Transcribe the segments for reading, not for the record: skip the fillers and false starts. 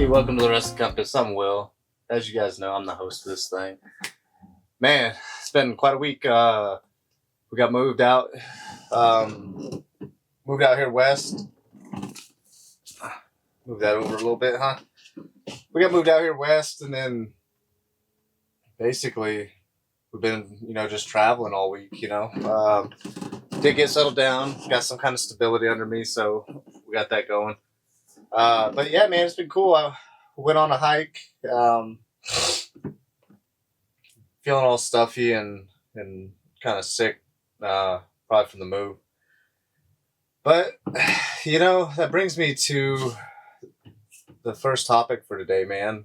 Welcome to the Rest of the Compass. I'm Will. As you guys know, I'm the host of this thing. Man, it's been quite a week. We got moved out. Moved out here west. Move that over a little bit, huh? We got moved out here west, and then basically we've been, just traveling all week. Did get settled down. Got some kind of stability under me, so we got that going. But yeah, man, it's been cool. I went on a hike. Feeling all stuffy and kind of sick, probably from the move. But that brings me to the first topic for today, man.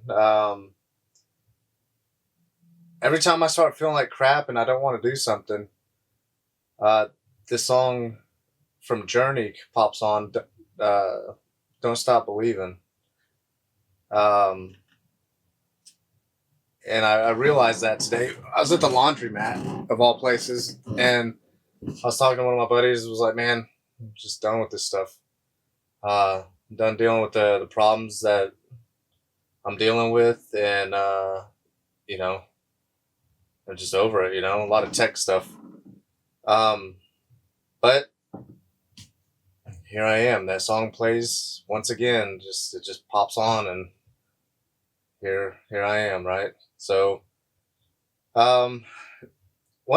Every time I start feeling like crap and I don't want to do something, this song from Journey pops on. Don't Stop Believing. And I realized that today. I was at the laundromat, of all places, and I was talking to one of my buddies. It was like, man, I'm just done with this stuff. I'm done dealing with the problems that I'm dealing with, and, I'm just over it, a lot of tech stuff. But here I am. That song plays once again. It just pops on, and here I am, right? So, one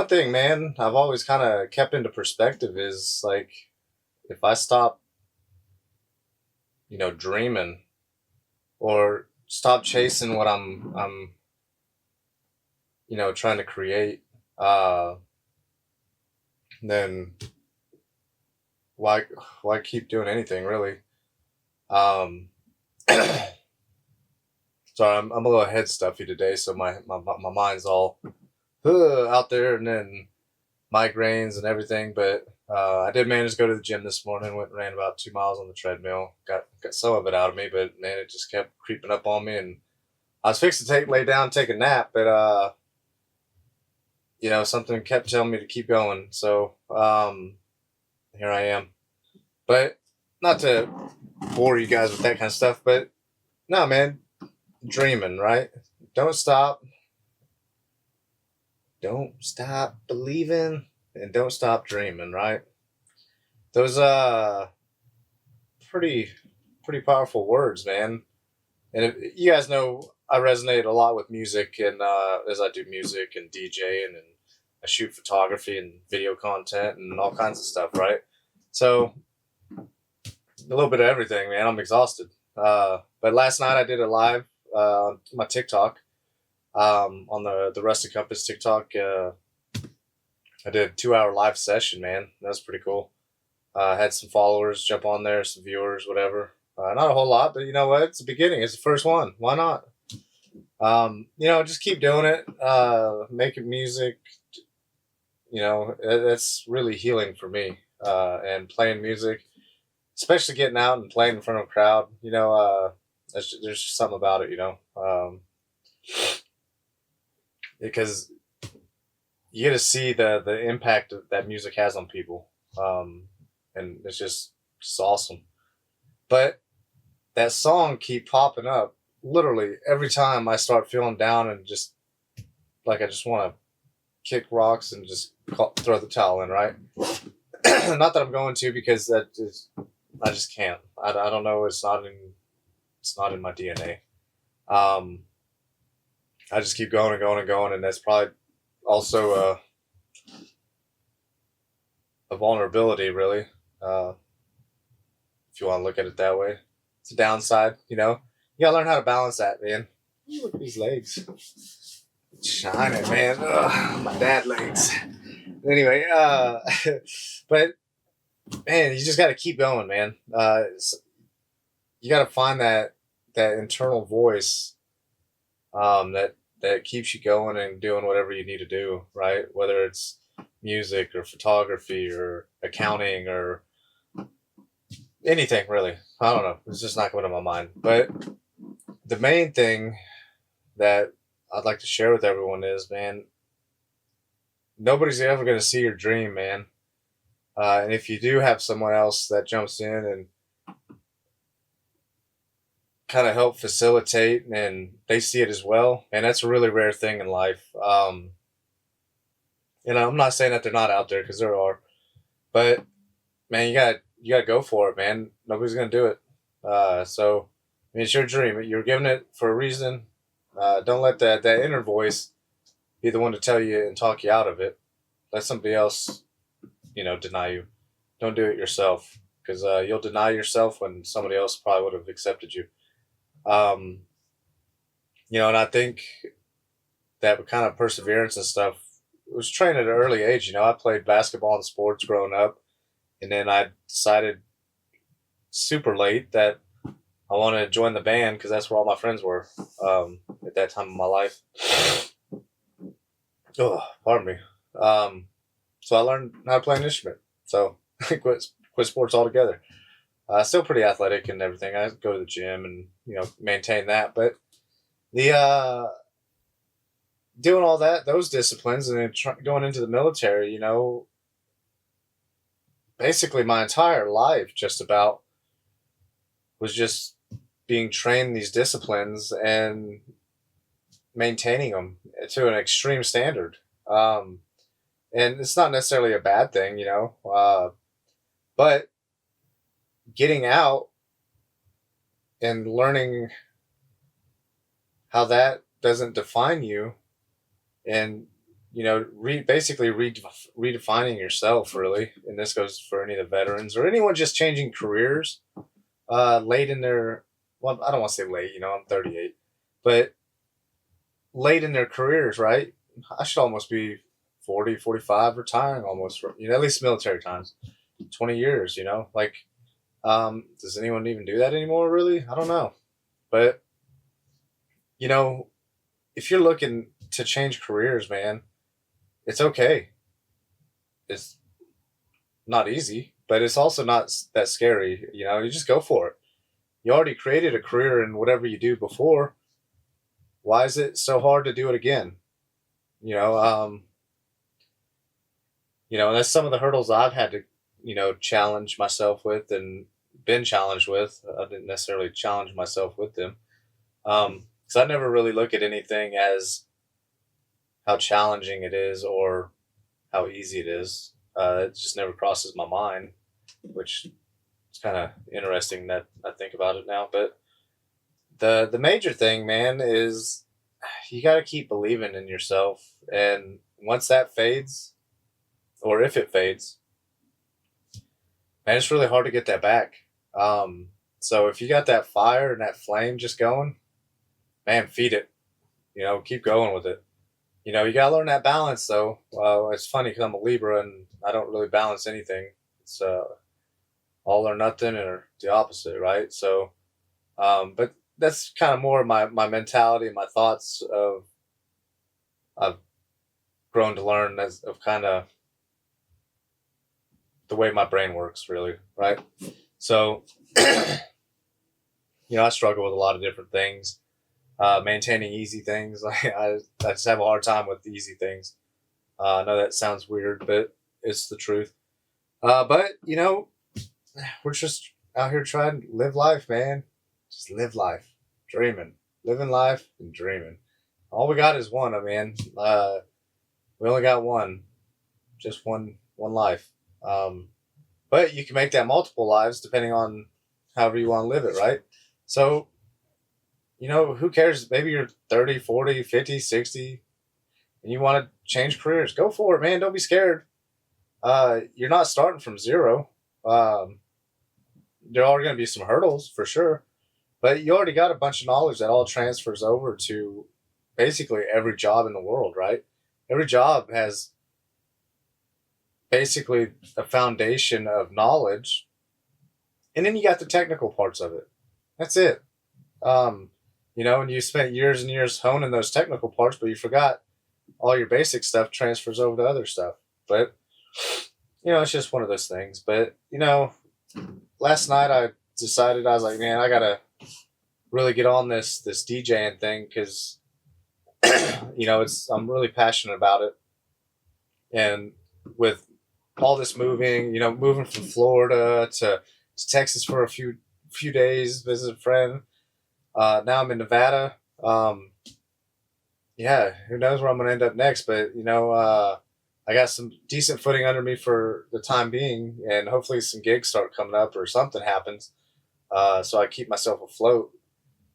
thing, man, I've always kind of kept into perspective is like, if I stop, dreaming, or stop chasing what I'm trying to create, then why keep doing anything, really? Sorry, I'm a little head stuffy today, so my mind's all out there, and then migraines and everything. But I did manage to go to the gym this morning. Went and ran about 2 miles on the treadmill. Got some of it out of me, but man, it just kept creeping up on me. And I was fixing to lay down, take a nap, but something kept telling me to keep going. So here I am. But not to bore you guys with that kind of stuff, but no, man. Dreaming, right? Don't stop believing, and don't stop dreaming, right? Those pretty powerful words, man. And you guys know, I resonate a lot with music, and as I do music and DJing, and I shoot photography and video content and all kinds of stuff, right? So a little bit of everything, man. I'm exhausted. But last night I did a live on my TikTok, on the Rusty Compass TikTok. I did a 2-hour live session, man. That was pretty cool. Had some followers jump on there, some viewers, whatever. Not a whole lot, but you know what? It's the beginning. It's the first one. Why not? Just keep doing it. Making music, that's really healing for me. And playing music, especially getting out and playing in front of a crowd, there's just something about it, because you get to see the impact that music has on people, and it's just awesome. But that song keep popping up literally every time I start feeling down, and just like I just want to kick rocks and just throw the towel in, right? Not that I'm going to, because I just can't. I don't know. It's not in my DNA. I just keep going and going and going, and that's probably also a vulnerability, really. If you want to look at it that way, it's a downside. You gotta learn how to balance that, man. Look at these legs, shining, man. Ugh, my dad legs. Anyway, but man, you just got to keep going, man. You got to find that internal voice, that keeps you going and doing whatever you need to do, right? Whether it's music or photography or accounting or anything, really. I don't know. It's just not coming to my mind. But the main thing that I'd like to share with everyone is, man, nobody's ever going to see your dream, man. And if you do have someone else that jumps in and kind of help facilitate and they see it as well. And that's a really rare thing in life. I'm not saying that they're not out there because there are, but man, you got to go for it, man. Nobody's going to do it. So, I mean, it's your dream. You're giving it for a reason. Don't let that inner voice be the one to tell you and talk you out of it. Let somebody else, deny you. Don't do it yourself because you'll deny yourself when somebody else probably would have accepted you. Um, and I think that kind of perseverance and stuff was trained at an early age. I played basketball and sports growing up, and then I decided super late that I wanted to join the band because that's where all my friends were at that time of my life. Oh, pardon me. So I learned how to play an instrument. So I quit sports altogether. Still pretty athletic and everything. I go to the gym and maintain that, but the doing all those disciplines, and then going into the military, basically my entire life just about was just being trained in these disciplines and maintaining them to an extreme standard. And it's not necessarily a bad thing, but getting out and learning how that doesn't define you, and basically redefining yourself, really. And this goes for any of the veterans or anyone just changing careers late in their, well, I don't want to say late, I'm 38, but late in their careers, right? I should almost be 40, 45, retiring almost, at least military times, 20 years, like, does anyone even do that anymore, really? I don't know. But, if you're looking to change careers, man, it's okay. It's not easy, but it's also not that scary. You just go for it. You already created a career in whatever you do before. Why is it so hard to do it again? That's some of the hurdles I've had to, challenge myself with and been challenged with. I didn't necessarily challenge myself with them. Because I never really look at anything as how challenging it is or how easy it is. It just never crosses my mind, which is kind of interesting that I think about it now. But the major thing, man, is you got to keep believing in yourself. And once that fades, or if it fades, man, it's really hard to get that back. So if you got that fire and that flame just going, man, feed it. Keep going with it. You got to learn that balance, though. It's funny because I'm a Libra and I don't really balance anything. It's all or nothing or the opposite, right? So, but that's kind of more of my mentality and my thoughts of I've grown to learn of kind of the way my brain works, really, right? So, I struggle with a lot of different things. Maintaining easy things. Like I just have a hard time with easy things. I know that sounds weird, but it's the truth. But we're just out here trying to live life, man. Just live life, dreaming, living life and dreaming. All we got is one. I mean, we only got one, just one life. But you can make that multiple lives depending on however you want to live it, right? So, who cares? Maybe you're 30, 40, 50, 60, and you want to change careers. Go for it, man. Don't be scared. You're not starting from zero. There are going to be some hurdles for sure, but you already got a bunch of knowledge that all transfers over to basically every job in the world, right? Every job has basically a foundation of knowledge, and then you got the technical parts of it. That's it. And you spent years and years honing those technical parts, but you forgot all your basic stuff transfers over to other stuff. But, it's just one of those things. But, last night I decided, I was like, man, I got to really get on this DJing thing because, I'm really passionate about it. And with all this moving, moving from Florida to Texas for a few days, visit a friend, Now I'm in Nevada. Yeah, who knows where I'm going to end up next? But I got some decent footing under me for the time being, and hopefully some gigs start coming up or something happens, so I keep myself afloat.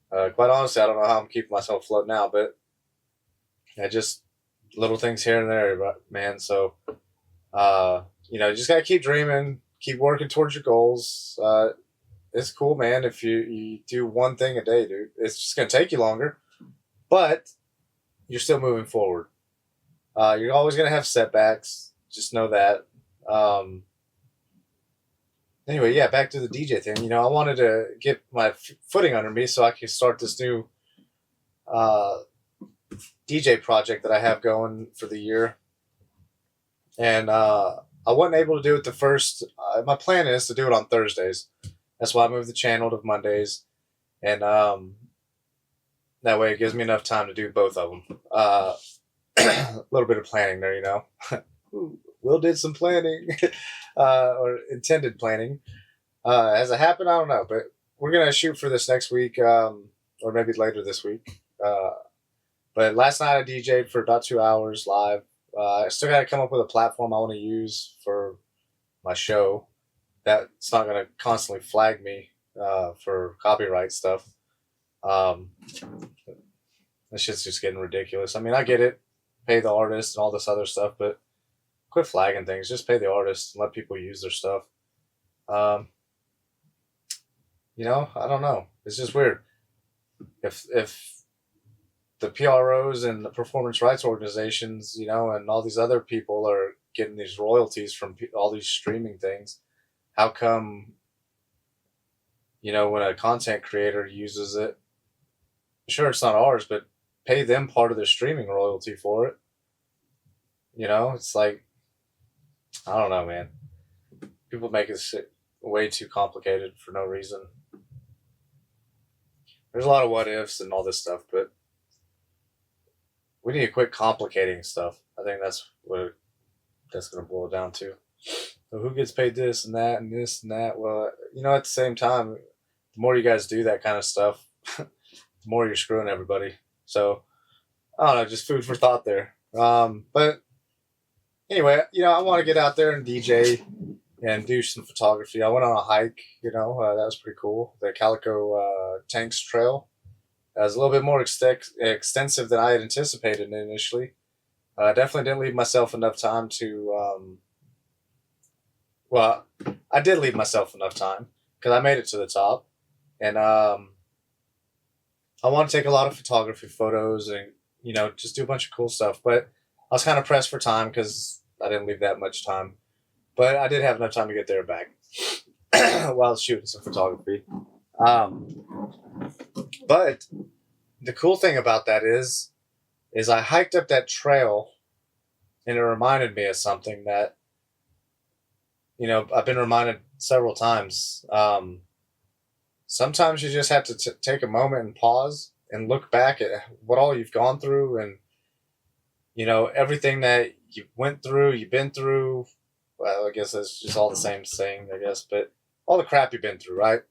Quite honestly, I don't know how I'm keeping myself afloat now, but I just little things here and there, man. So you just gotta keep dreaming, keep working towards your goals. It's cool, man. If you do one thing a day, dude, it's just gonna take you longer, but you're still moving forward. You're always gonna have setbacks. Just know that. Um, anyway, yeah, back to the DJ thing. I wanted to get my footing under me so I could start this new uh, DJ project that I have going for the year, and I wasn't able to do it the first. My plan is to do it on Thursdays. That's why I moved the channel to Mondays, and that way it gives me enough time to do both of them. A little bit of planning there. Will did some planning, or intended planning. Has it happened? I don't know, but we're gonna shoot for this next week, or maybe later this week. But last night I DJ'd for about 2 hours live. I still got to come up with a platform I want to use for my show that's not going to constantly flag me for copyright stuff. That shit's just getting ridiculous. I mean, I get it, pay the artist and all this other stuff, but quit flagging things. Just pay the artist and let people use their stuff. Um, I don't know. It's just weird. If the PROs and the performance rights organizations, and all these other people are getting these royalties from all these streaming things, how come, when a content creator uses it, sure, it's not ours, but pay them part of their streaming royalty for it. It's like, I don't know, man. People make it way too complicated for no reason. There's a lot of what ifs and all this stuff, but we need to quit complicating stuff. I think that's what that's going to boil down to. So who gets paid this and that and this and that? Well, at the same time, the more you guys do that kind of stuff, the more you're screwing everybody. So I don't know, just food for thought there. But anyway, I want to get out there and DJ and do some photography. I went on a hike, that was pretty cool. The Calico Tanks Trail. It was a little bit more extensive than I had anticipated initially. Definitely didn't leave myself enough time to. Well, I did leave myself enough time because I made it to the top, and I want to take a lot of photography photos and just do a bunch of cool stuff. But I was kind of pressed for time because I didn't leave that much time, but I did have enough time to get there and back while shooting some photography. But the cool thing about that is I hiked up that trail, and it reminded me of something that I've been reminded several times. Sometimes you just have to take a moment and pause and look back at what all you've gone through, and everything that you went through, you've been through. Well, I guess that's just all the same thing, I guess, but all the crap you've been through, right?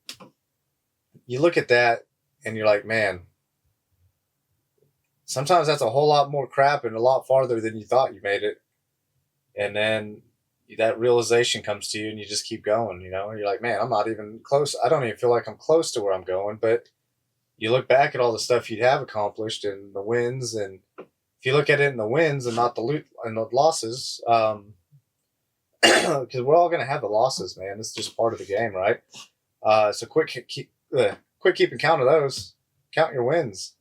You look at that and you're like, man, sometimes that's a whole lot more crap and a lot farther than you thought you made it. And then that realization comes to you and you just keep going, you're like, man, I'm not even close. I don't even feel like I'm close to where I'm going. But you look back at all the stuff you have accomplished and the wins. And if you look at it in the wins and not the loot and the losses, because we're all going to have the losses, man. It's just part of the game, right? So quit keeping count of those. Count your wins.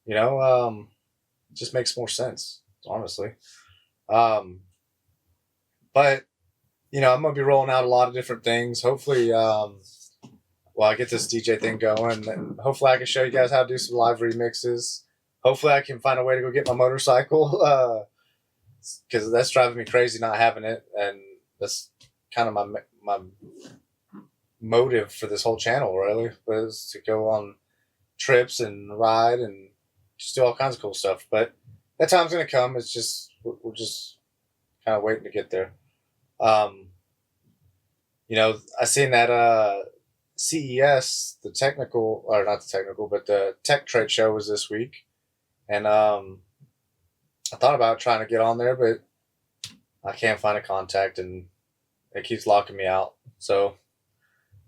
It just makes more sense, honestly. But I'm gonna be rolling out a lot of different things. Hopefully, I get this DJ thing going, and hopefully I can show you guys how to do some live remixes. Hopefully I can find a way to go get my motorcycle, because that's driving me crazy not having it, and that's kind of my motive for this whole channel, really, was to go on trips and ride and just do all kinds of cool stuff. But that time's gonna come. It's just we're just kind of waiting to get there. I seen that CES, the technical, or not the technical, but the tech trade show was this week. And I thought about trying to get on there, but I can't find a contact and it keeps locking me out. So,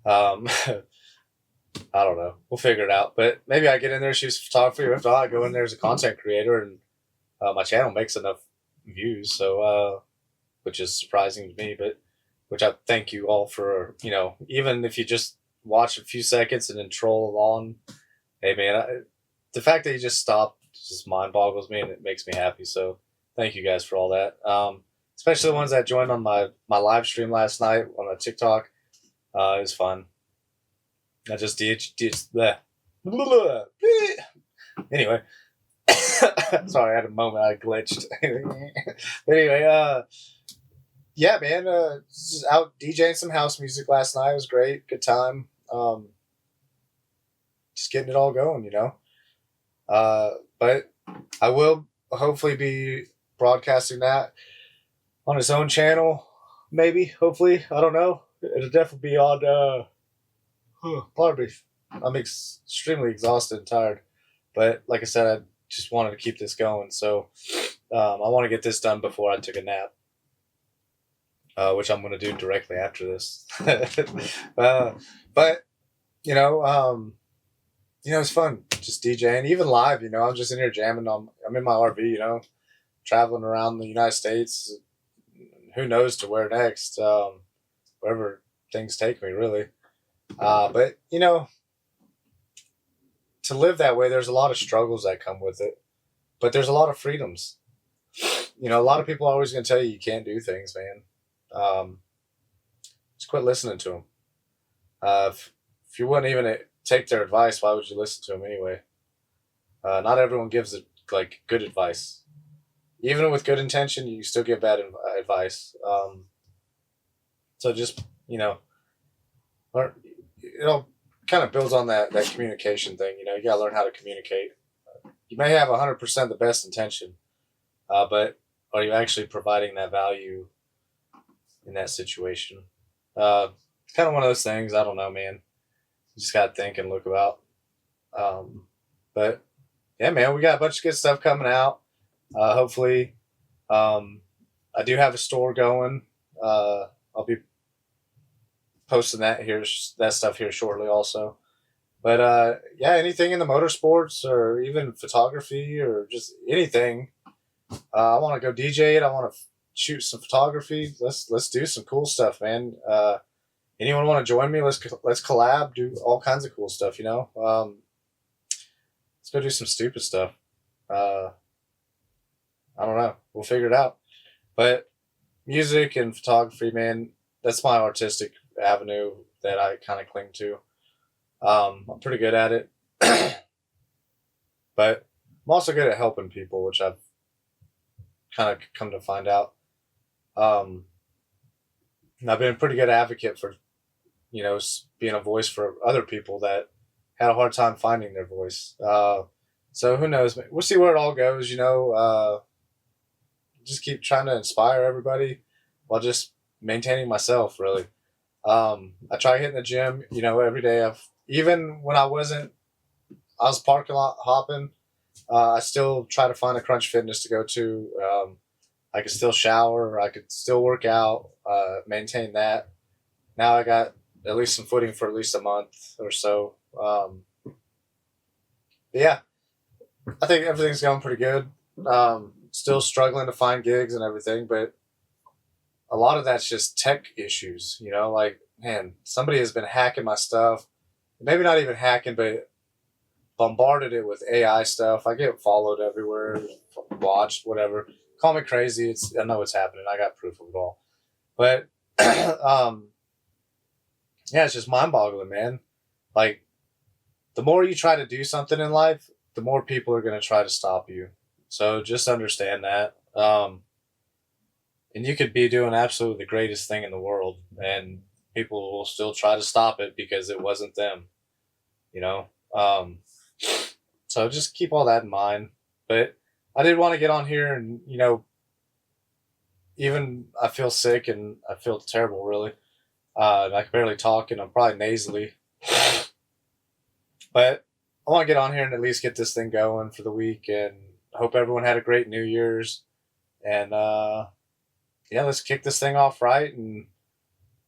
I don't know. We'll figure it out. But maybe I get in there, shoot some photography, or if not, I go in there as a content creator and my channel makes enough views. So, which is surprising to me, but which I thank you all for, even if you just watch a few seconds and then troll along. Hey, man, the fact that you just stopped just mind boggles me and it makes me happy. So thank you guys for all that. Especially the ones that joined on my live stream last night on a TikTok. It was fun. I just did that. Anyway, sorry, I had a moment I glitched. Anyway, yeah, man, just out DJing some house music last night. It was great, good time. Just getting it all going, But I will hopefully be broadcasting that on his own channel, maybe, hopefully. I don't know. It'll definitely be on, pardon me. I'm extremely exhausted and tired. But like I said, I just wanted to keep this going. So I want to get this done before I took a nap, which I'm going to do directly after this. But, it's fun just DJing, even live, I'm just in here jamming. I'm in my RV, traveling around the United States. Who knows to where next, wherever things take me, really. But, to live that way, there's a lot of struggles that come with it, but there's a lot of freedoms. A lot of people are always going to tell you can't do things, man. Just quit listening to them. If you wouldn't even take their advice, why would you listen to them anyway? Not everyone gives it good advice. Even with good intention, you still get bad advice. So just learn. Kind of builds on that communication thing. You gotta learn how to communicate. You may have 100% the best intention, but are you actually providing that value in that situation? It's kind of one of those things. I don't know, man. You just gotta think and look about. But yeah, man, we got a bunch of good stuff coming out. Hopefully, I do have a store going. I'll be posting that stuff here shortly also. But yeah, anything in the motorsports or even photography or just anything. I want to go DJ it. I want to shoot some photography. Let's do some cool stuff, man. Anyone want to join me? Let's collab. Do all kinds of cool stuff. Let's go do some stupid stuff. I don't know. We'll figure it out. But music and photography, man, that's my artistic avenue that I kind of cling to. I'm pretty good at it. But I'm also good at helping people, which I've kind of come to find out. And I've been a pretty good advocate for, being a voice for other people that had a hard time finding their voice. So who knows? We'll see where it all goes, just keep trying to inspire everybody while just maintaining myself, really. I try hitting the gym, every day. Even when I was parking lot hopping, I still try to find a Crunch Fitness to go to. I could still shower, I could still work out, maintain that. Now I got at least some footing for at least a month or so. Yeah, I think everything's going pretty good. Still struggling to find gigs and everything, but a lot of that's just tech issues, man, somebody has been hacking my stuff. Maybe not even hacking, but bombarded it with AI stuff. I get followed everywhere, watched, whatever. Call me crazy. I know what's happening. I got proof of it all. But yeah, it's just mind-boggling, man. The more you try to do something in life, the more people are going to try to stop you. So just understand that. And you could be doing absolutely the greatest thing in the world, and people will still try to stop it because it wasn't them, So just keep all that in mind. But I did want to get on here and, even I feel sick and I feel terrible, really. I can barely talk and I'm probably nasally. But I want to get on here and at least get this thing going for the week, and I hope everyone had a great New Year's. And yeah, let's kick this thing off right and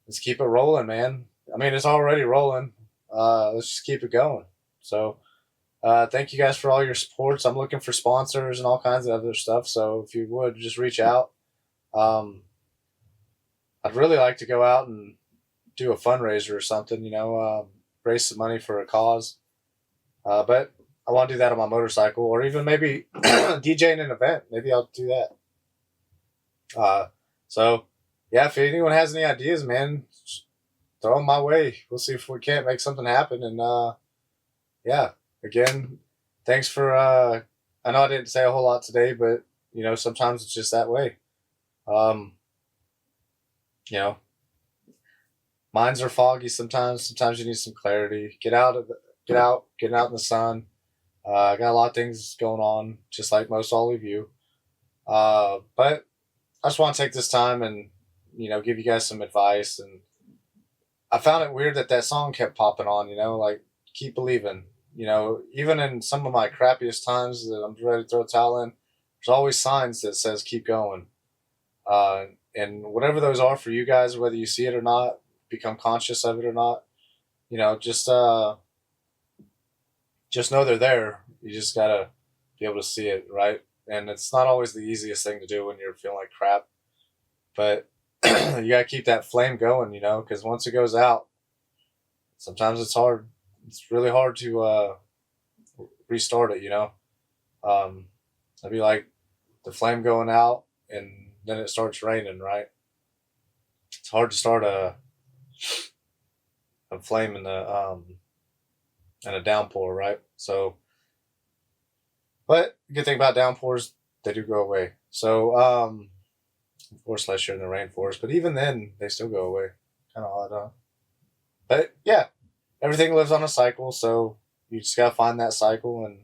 let's keep it rolling, man. I mean, it's already rolling. Let's just keep it going. So, thank you guys for all your supports. I'm looking for sponsors and all kinds of other stuff. So if you would just reach out. Um, I'd really like to go out and do a fundraiser or something, raise some money for a cause. But I want to do that on my motorcycle, or even maybe DJing an event. Maybe I'll do that. So yeah, if anyone has any ideas, man, throw them my way. We'll see if we can't make something happen. And yeah, again, thanks for. I know I didn't say a whole lot today, but sometimes it's just that way. Um, you know, minds are foggy sometimes. Sometimes you need some clarity. Get out, getting out in the sun. I got a lot of things going on, just like most all of you. But I just want to take this time and give you guys some advice. And I found it weird that song kept popping on. Like keep believing. Even in some of my crappiest times that I'm ready to throw a towel in, there's always signs that says keep going. And whatever those are for you guys, whether you see it or not, become conscious of it or not, just know they're there. You just gotta be able to see it, right? And it's not always the easiest thing to do when you're feeling like crap, but you gotta keep that flame going, because once it goes out, sometimes it's hard. It's really hard to restart it, It'd be like the flame going out and then it starts raining, right? It's hard to start a flame in a downpour, right? So, but the good thing about downpours, they do go away. So, of course, unless you're in the rainforest, but even then, they still go away. Kind of odd, huh? But yeah, everything lives on a cycle, so you just gotta find that cycle and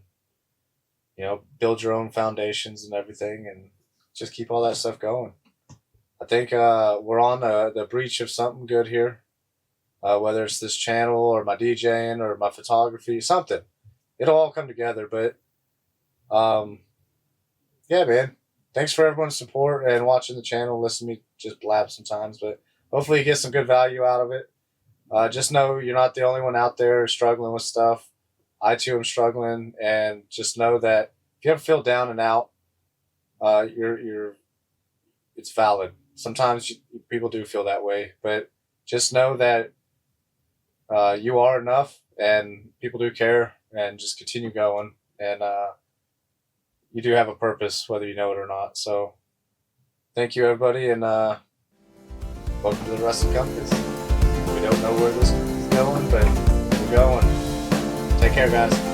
build your own foundations and everything, and just keep all that stuff going. I think we're on the breach of something good here. Whether it's this channel or my DJing or my photography, something. It'll all come together. But yeah, man. Thanks for everyone's support and watching the channel. Listen to me just blab sometimes, but hopefully you get some good value out of it. Just know you're not the only one out there struggling with stuff. I too am struggling, and just know that if you ever feel down and out, it's valid. Sometimes people do feel that way, but just know that you are enough, and people do care, and just continue going. And you do have a purpose, whether you know it or not. So thank you, everybody, and welcome to the Rusted Compass. We don't know where this is going, but we're going. Take care, guys.